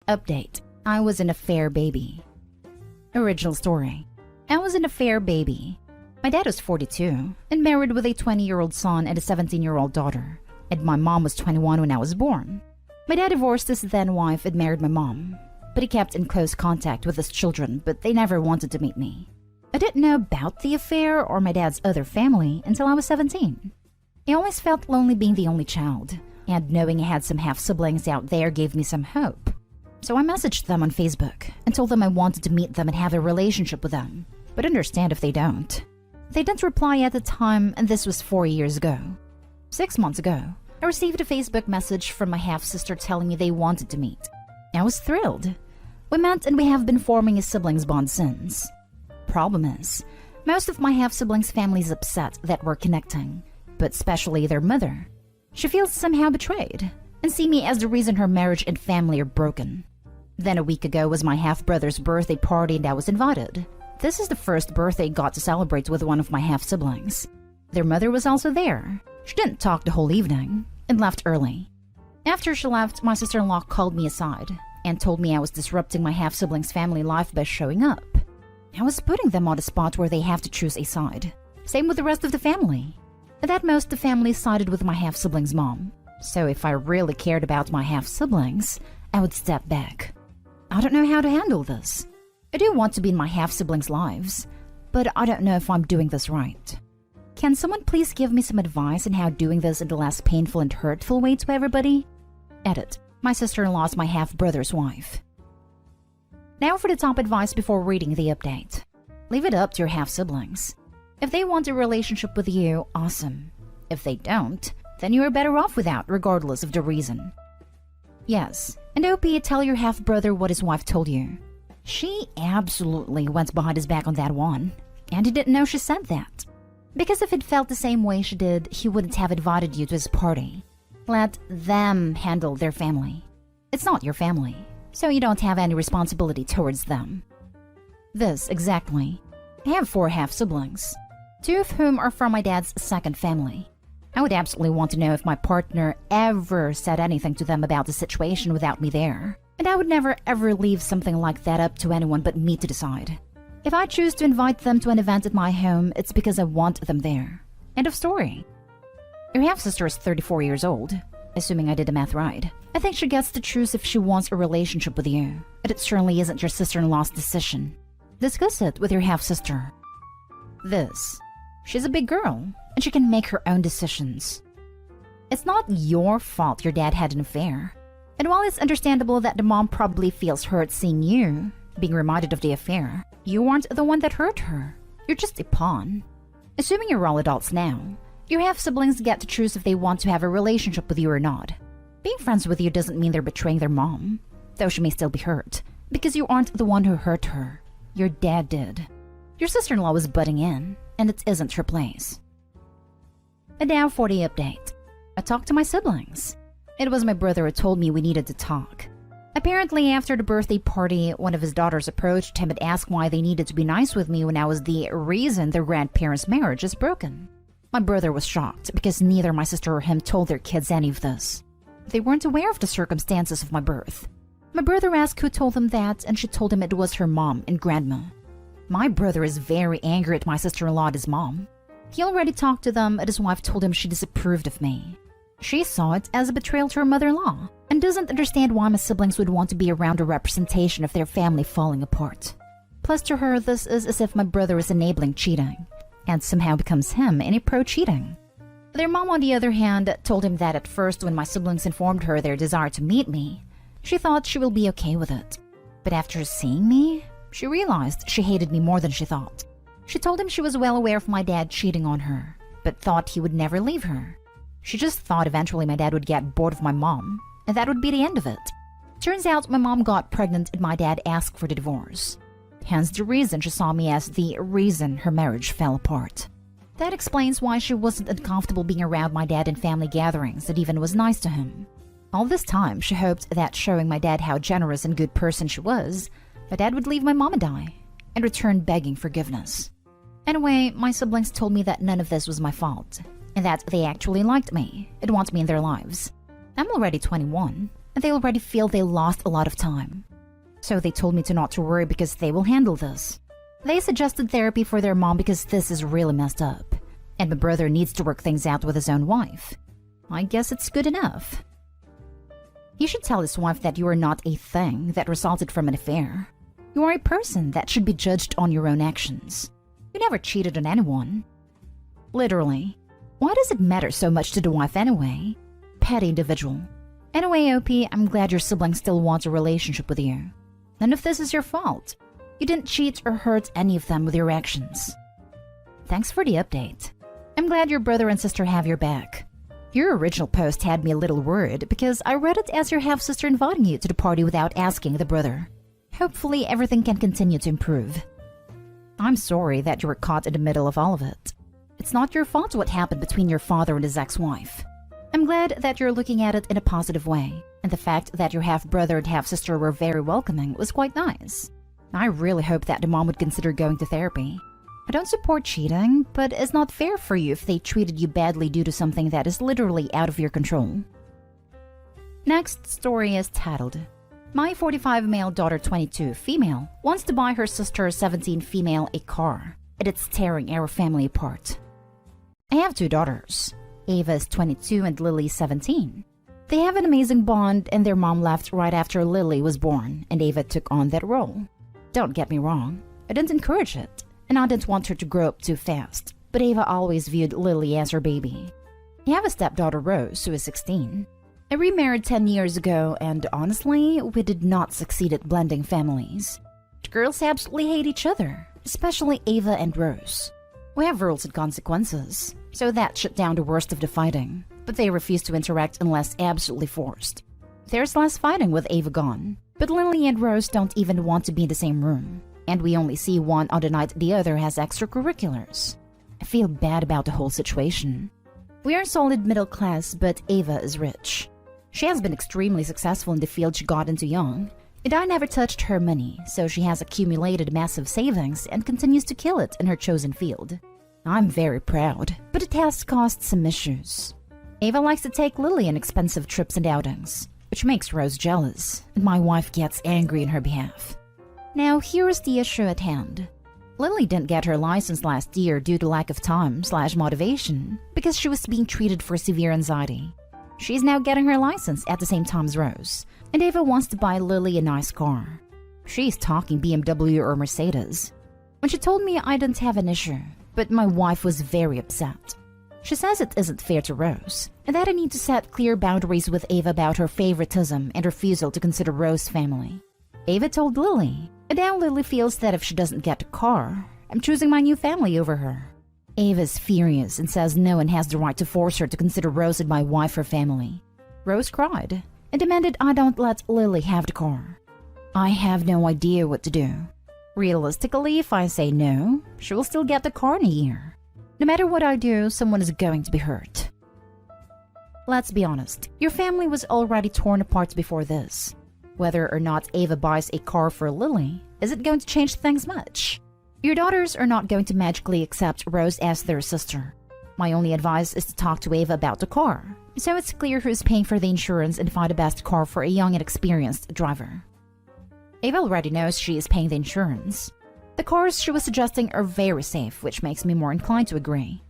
Update. I was an affair baby. Original story. I was an affair baby. My dad was 42 and married with a 20-year-old son and a 17-year-old daughter, and my mom was 21 when I was born. My dad divorced his then-wife and married my mom, but he kept in close contact with his children, but they never wanted to meet me. I didn't know about the affair or my dad's other family until I was 17. I always felt lonely being the only child, and knowing I had some half-siblings out there gave me some hope. So I messaged them on Facebook and told them I wanted to meet them and have a relationship with them, but understand if they don't. They didn't reply at the time, and this was 4 years ago. 6 months ago, I received a Facebook message from my half-sister telling me they wanted to meet. I was thrilled. We met and we have been forming a siblings bond since. Problem is, most of my half-siblings' family is upset that we're connecting, but especially their mother. She feels somehow betrayed and see me as the reason her marriage and family are broken. Then a week ago was my half-brother's birthday party and I was invited. This is the first birthday I got to celebrate with one of my half-siblings. Their mother was also there. She didn't talk the whole evening and left early. After she left, my sister-in-law called me aside and told me I was disrupting my half-siblings' family life by showing up. I was putting them on a spot where they have to choose a side. Same with the rest of the family. And at most, the family sided with my half-siblings' mom. So if I really cared about my half-siblings, I would step back. I don't know how to handle this. I do want to be in my half-siblings' lives, but I don't know if I'm doing this right. Can someone please give me some advice on how doing this in the less painful and hurtful way to everybody? Edit. My sister-in-law is my half-brother's wife. Now for the top advice before reading the update. Leave it up to your half-siblings. If they want a relationship with you, awesome. If they don't, then you are better off without, regardless of the reason. Yes, and OP, tell your half-brother what his wife told you. She absolutely went behind his back on that one, and he didn't know she said that. Because if he'd felt the same way she did, he wouldn't have invited you to his party. Let them handle their family. It's not your family, so you don't have any responsibility towards them. This, exactly. I have 4 half-siblings, 2 of whom are from my dad's second family. I would absolutely want to know if my partner ever said anything to them about the situation without me there. And I would never ever leave something like that up to anyone but me to decide. If I choose to invite them to an event at my home, it's because I want them there. End of story. Your half-sister is 34 years old, assuming I did the math right. I think she gets to choose if she wants a relationship with you, and it certainly isn't your sister-in-law's decision. Discuss it with your half-sister. This. She's a big girl, and she can make her own decisions. It's not your fault your dad had an affair. And while it's understandable that the mom probably feels hurt seeing you being reminded of the affair, you aren't the one that hurt her. You're just a pawn. Assuming you're all adults now, your half-siblings get to choose if they want to have a relationship with you or not. Being friends with you doesn't mean they're betraying their mom, though she may still be hurt, because you aren't the one who hurt her. Your dad did. Your sister-in-law was butting in, and it isn't her place. And now for the update. I talked to my siblings. It was my brother who told me we needed to talk. Apparently, after the birthday party, one of his daughters approached him and asked why they needed to be nice with me when I was the reason their grandparents' marriage is broken. My brother was shocked because neither my sister or him told their kids any of this. They weren't aware of the circumstances of my birth. My brother asked who told them that, and she told him it was her mom and grandma. My brother is very angry at my sister-in-law and his mom. He already talked to them, and his wife told him she disapproved of me. She saw it as a betrayal to her mother-in-law and doesn't understand why my siblings would want to be around a representation of their family falling apart. Plus, to her, this is as if my brother is enabling cheating and somehow becomes him any pro-cheating. Their mom, on the other hand, told him that at first when my siblings informed her their desire to meet me, she thought she will be okay with it. But after seeing me, she realized she hated me more than she thought. She told him she was well aware of my dad cheating on her, but thought he would never leave her. She just thought eventually my dad would get bored of my mom, and that would be the end of it. Turns out my mom got pregnant and my dad asked for the divorce. Hence the reason she saw me as the reason her marriage fell apart. That explains why she wasn't uncomfortable being around my dad in family gatherings and even was nice to him. All this time, she hoped that showing my dad how generous and good person she was, my dad would leave my mom and I, and return begging forgiveness. Anyway, my siblings told me that none of this was my fault, and that they actually liked me and want me in their lives. I'm already 21, and they already feel they lost a lot of time. So they told me to not to worry because they will handle this. They suggested therapy for their mom because this is really messed up, and my brother needs to work things out with his own wife. I guess it's good enough. He should tell his wife that you are not a thing that resulted from an affair. You are a person that should be judged on your own actions. You never cheated on anyone. Literally. Why does it matter so much to the wife anyway? Petty individual. Anyway, OP, I'm glad your siblings still want a relationship with you. None of this is your fault. You didn't cheat or hurt any of them with your actions. Thanks for the update. I'm glad your brother and sister have your back. Your original post had me a little worried because I read it as your half-sister inviting you to the party without asking the brother. Hopefully everything can continue to improve. I'm sorry that you were caught in the middle of all of it. It's not your fault what happened between your father and his ex-wife. I'm glad that you're looking at it in a positive way, and the fact that your half-brother and half-sister were very welcoming was quite nice. I really hope that the mom would consider going to therapy. I don't support cheating, but it's not fair for you if they treated you badly due to something that is literally out of your control. Next story is titled, My 45 male daughter 22 female wants to buy her sister 17 female a car, and it's tearing our family apart. I have two daughters. Ava is 22 and Lily is 17. They have an amazing bond, and their mom left right after Lily was born, and Ava took on that role. Don't get me wrong, I didn't encourage it, and I didn't want her to grow up too fast, but Ava always viewed Lily as her baby. I have a stepdaughter Rose, who is 16. I remarried 10 years ago, and honestly, we did not succeed at blending families. The girls absolutely hate each other, especially Ava and Rose. We have rules and consequences, so that shut down the worst of the fighting, but they refuse to interact unless absolutely forced. There's less fighting with Ava gone, but Lily and Rose don't even want to be in the same room, and we only see one on the night the other has extracurriculars. I feel bad about the whole situation. We are solid middle class, but Ava is rich. She has been extremely successful in the field she got into young, and I never touched her money, so she has accumulated massive savings and continues to kill it in her chosen field. I'm very proud, but it has caused some issues. Ava likes to take Lily on expensive trips and outings, which makes Rose jealous, and my wife gets angry on her behalf. Now here is the issue at hand. Lily didn't get her license last year due to lack of time/motivation because she was being treated for severe anxiety. She's now getting her license at the same time as Rose, and Ava wants to buy Lily a nice car. She's talking BMW or Mercedes. When she told me I didn't have an issue, but my wife was very upset. She says it isn't fair to Rose, and that I need to set clear boundaries with Ava about her favoritism and refusal to consider Rose's family. Ava told Lily, and now Lily feels that if she doesn't get the car, I'm choosing my new family over her. Ava's furious and says no one has the right to force her to consider Rose and my wife her family. Rose cried and demanded I don't let Lily have the car. I have no idea what to do. Realistically, if I say no, she will still get the car in a year. No matter what I do, someone is going to be hurt. Let's be honest, your family was already torn apart before this. Whether or not Ava buys a car for Lily, is it going to change things much? Your daughters are not going to magically accept Rose as their sister. My only advice is to talk to Ava about the car, so it's clear who's paying for the insurance and find the best car for a young and experienced driver. Ava already knows she is paying the insurance. The cars she was suggesting are very safe, which makes me more inclined to agree.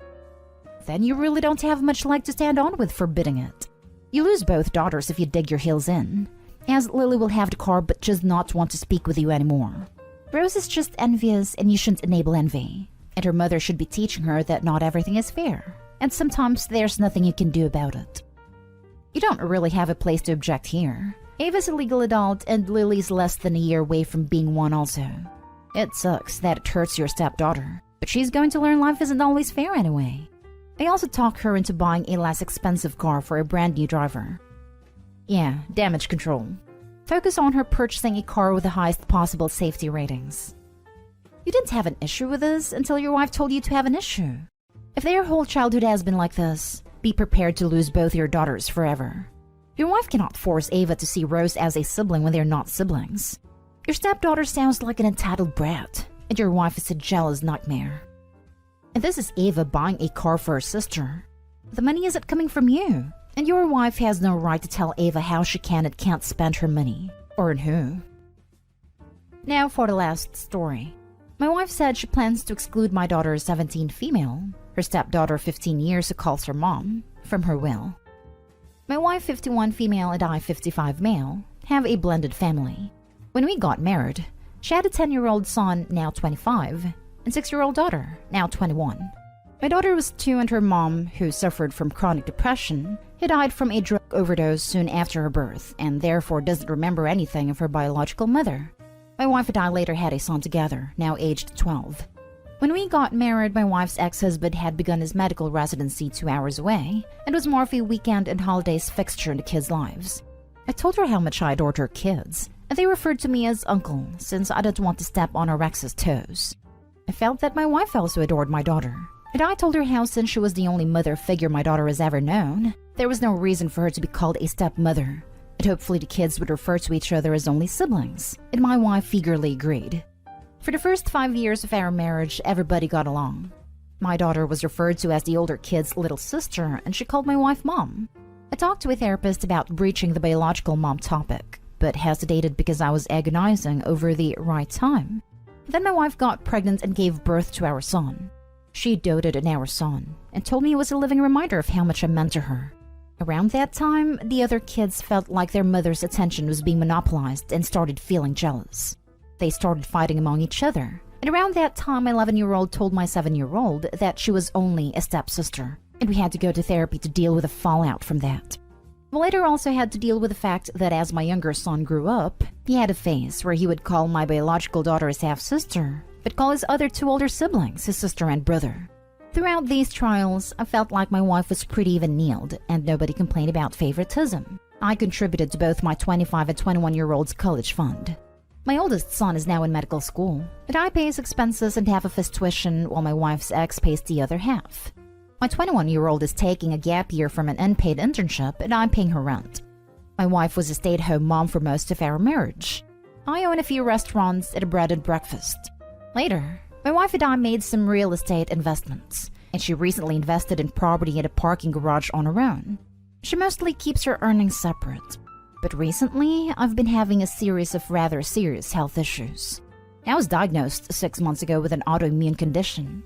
Then you really don't have much leg to stand on with forbidding it. You lose both daughters if you dig your heels in, as Lily will have the car but just not want to speak with you anymore. Rose is just envious, and you shouldn't enable envy, and her mother should be teaching her that not everything is fair, and sometimes there's nothing you can do about it. You don't really have a place to object here. Ava's a legal adult, and Lily's less than a year away from being one also. It sucks that it hurts your stepdaughter, but she's going to learn life isn't always fair anyway. I also talked her into buying a less expensive car for a brand new driver. Yeah, damage control. Focus on her purchasing a car with the highest possible safety ratings. You didn't have an issue with this until your wife told you to have an issue. If their whole childhood has been like this, be prepared to lose both your daughters forever. Your wife cannot force Ava to see Rose as a sibling when they're not siblings. Your stepdaughter sounds like an entitled brat, and your wife is a jealous nightmare. And this is Ava buying a car for her sister. The money isn't coming from you, And your wife has no right to tell Ava how she can and can't spend her money, or on who. Now for the last story. My wife said she plans to exclude my daughter 17 female, her stepdaughter 15 years who calls her mom, from her will. My wife 51 female and I 55 male have a blended family. When we got married, she had a 10-year-old son, now 25, and 6-year-old daughter, now 21. My daughter was 2 and her mom, who suffered from chronic depression, had died from a drug overdose soon after her birth and therefore doesn't remember anything of her biological mother. My wife and I later had a son together, now aged 12. When we got married, my wife's ex-husband had begun his medical residency 2 hours away and was more of a weekend and holidays fixture in the kids' lives. I told her how much I adored her kids, and they referred to me as uncle since I didn't want to step on our ex's toes. I felt that my wife also adored my daughter, and I told her how since she was the only mother figure my daughter has ever known, there was no reason for her to be called a stepmother, and hopefully the kids would refer to each other as only siblings, and my wife eagerly agreed. For the first 5 years of our marriage, everybody got along. My daughter was referred to as the older kid's little sister, and she called my wife Mom. I talked to a therapist about breaching the biological mom topic, but hesitated because I was agonizing over the right time. Then my wife got pregnant and gave birth to our son. She doted on our son and told me it was a living reminder of how much I meant to her. Around that time, the other kids felt like their mother's attention was being monopolized and started feeling jealous. They started fighting among each other, and around that time, my 11-year-old told my 7-year-old that she was only a stepsister, and we had to go to therapy to deal with the fallout from that. We later also had to deal with the fact that as my younger son grew up, he had a phase where he would call my biological daughter his half-sister, but call his other 2 older siblings his sister and brother. Throughout these trials, I felt like my wife was pretty even-keeled, and nobody complained about favoritism. I contributed to both my 25 and 21-year-old's college fund. My oldest son is now in medical school, and I pay his expenses and half of his tuition while my wife's ex pays the other half. My 21-year-old is taking a gap year from an unpaid internship, and I'm paying her rent. My wife was a stay-at-home mom for most of our marriage. I own a few restaurants and a bread and breakfast. Later, my wife and I made some real estate investments, and she recently invested in property and a parking garage on her own. She mostly keeps her earnings separate. But recently, I've been having a series of rather serious health issues. I was diagnosed 6 months ago with an autoimmune condition.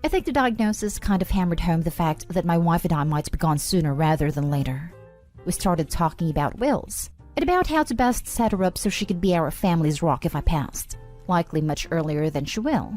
I think the diagnosis kind of hammered home the fact that my wife and I might be gone sooner rather than later. We started talking about wills, and about how to best set her up so she could be our family's rock if I passed, likely much earlier than she will.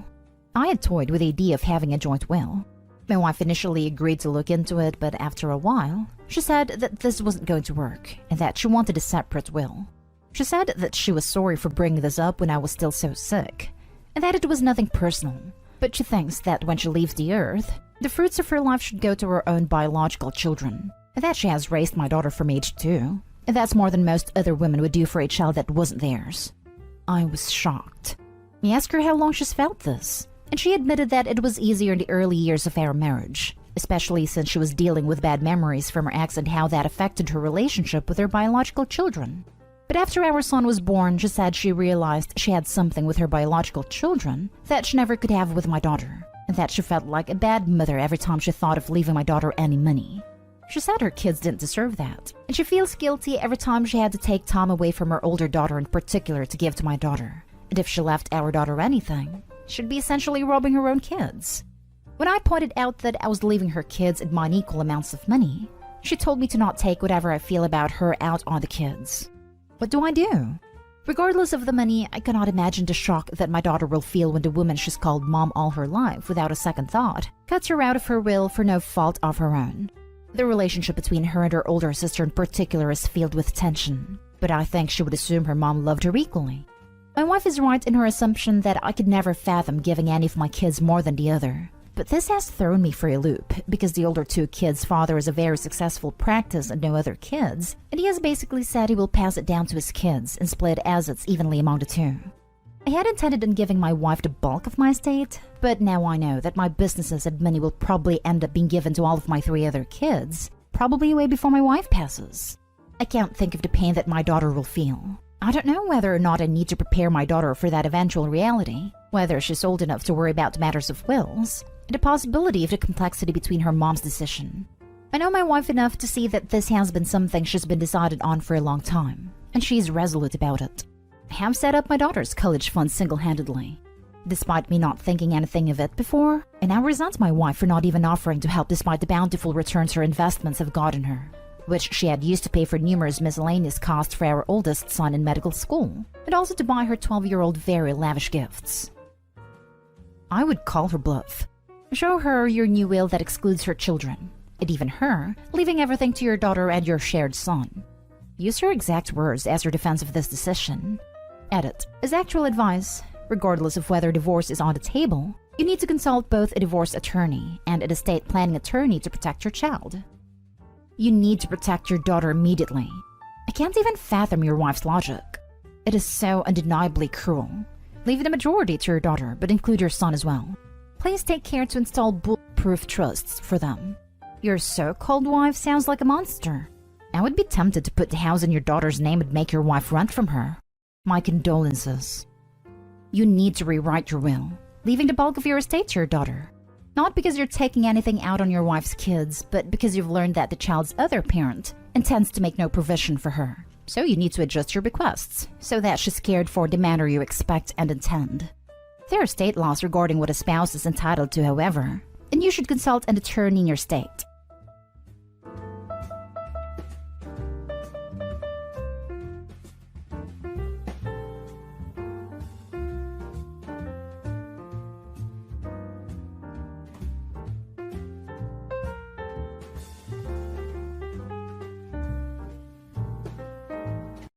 I had toyed with the idea of having a joint will. My wife initially agreed to look into it, but after a while, she said that this wasn't going to work and that she wanted a separate will. She said that she was sorry for bringing this up when I was still so sick, and that it was nothing personal, but she thinks that when she leaves the earth, the fruits of her life should go to her own biological children, and that she has raised my daughter from age 2, and that's more than most other women would do for a child that wasn't theirs. I was shocked. I asked her how long she's felt this, and she admitted that it was easier in the early years of our marriage, especially since she was dealing with bad memories from her ex and how that affected her relationship with her biological children. But after our son was born, she said she realized she had something with her biological children that she never could have with my daughter, and that she felt like a bad mother every time she thought of leaving my daughter any money. She said her kids didn't deserve that, and she feels guilty every time she had to take time away from her older daughter in particular to give to my daughter. And if she left our daughter anything, she'd be essentially robbing her own kids. When I pointed out that I was leaving her kids and mine equal amounts of money, she told me to not take whatever I feel about her out on the kids. What do I do? Regardless of the money, I cannot imagine the shock that my daughter will feel when the woman she's called mom all her life without a second thought cuts her out of her will for no fault of her own. The relationship between her and her older sister in particular is filled with tension, but I think she would assume her mom loved her equally. My wife is right in her assumption that I could never fathom giving any of my kids more than the other. But this has thrown me for a loop, because the older 2 kids' father is a very successful practice and no other kids, and he has basically said he will pass it down to his kids and split assets evenly among the 2. I had intended on giving my wife the bulk of my estate, but now I know that my businesses and money will probably end up being given to all of my 3 other kids, probably way before my wife passes. I can't think of the pain that my daughter will feel. I don't know whether or not I need to prepare my daughter for that eventual reality, whether she's old enough to worry about matters of wills, and the possibility of the complexity between her mom's decision. I know my wife enough to see that this has been something she's been decided on for a long time, and she's resolute about it. I have set up my daughter's college fund single-handedly. Despite me not thinking anything of it before, I now resent my wife for not even offering to help despite the bountiful returns her investments have gotten her, which she had used to pay for numerous miscellaneous costs for our oldest son in medical school, and also to buy her 12-year-old very lavish gifts. I would call her bluff. Show her your new will that excludes her children, and even her, leaving everything to your daughter and your shared son. Use her exact words as your defense of this decision. Edit. As actual advice, regardless of whether divorce is on the table, you need to consult both a divorce attorney and an estate planning attorney to protect your child. You need to protect your daughter immediately. I can't even fathom your wife's logic. It is so undeniably cruel. Leave the majority to your daughter, but include your son as well. Please take care to install bulletproof trusts for them. Your so-called wife sounds like a monster. I would be tempted to put the house in your daughter's name and make your wife rent from her. My condolences. You need to rewrite your will, leaving the bulk of your estate to your daughter. Not because you're taking anything out on your wife's kids, but because you've learned that the child's other parent intends to make no provision for her. So you need to adjust your bequests, so that she's cared for the manner you expect and intend. There are state laws regarding what a spouse is entitled to, however, and you should consult an attorney in your state.